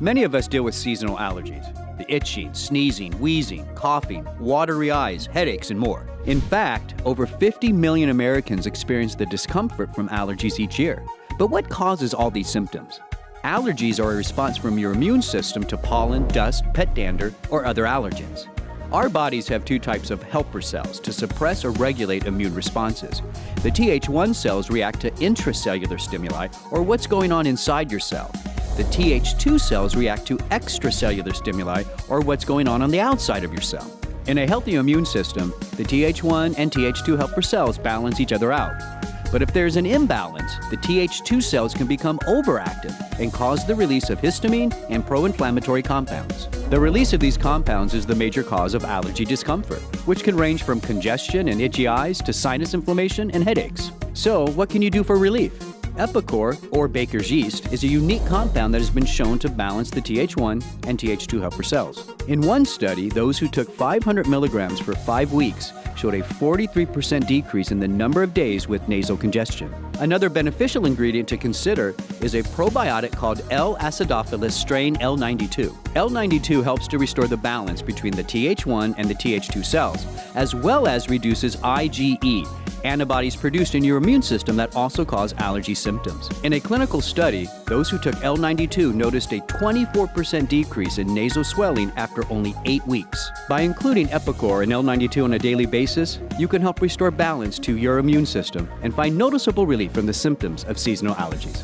Many of us deal with seasonal allergies. The itching, sneezing, wheezing, coughing, watery eyes, headaches, and more. In fact, over 50 million Americans experience the discomfort from allergies each year. But what causes all these symptoms? Allergies are a response from your immune system to pollen, dust, pet dander, or other allergens. Our bodies have two types of helper cells to suppress or regulate immune responses. The Th1 cells react to intracellular stimuli, or what's going on inside your cell. The Th2 cells react to extracellular stimuli, or what's going on the outside of your cell. In a healthy immune system, the Th1 and Th2 helper cells balance each other out. But if there's an imbalance, the Th2 cells can become overactive and cause the release of histamine and pro-inflammatory compounds. The release of these compounds is the major cause of allergy discomfort, which can range from congestion and itchy eyes to sinus inflammation and headaches. So, what can you do for relief? Epicor, or baker's yeast, is a unique compound that has been shown to balance the Th1 and Th2 helper cells. In one study, those who took 500 milligrams for 5 weeks showed a 43% decrease in the number of days with nasal congestion. Another beneficial ingredient to consider is a probiotic called L. acidophilus strain L92. L92 helps to restore the balance between the Th1 and the Th2 cells, as well as reduces IgE, antibodies produced in your immune system that also cause allergy symptoms. In a clinical study, those who took L92 noticed a 24% decrease in nasal swelling after only 8 weeks. By including Epicor and L92 on a daily basis, you can help restore balance to your immune system and find noticeable relief from the symptoms of seasonal allergies.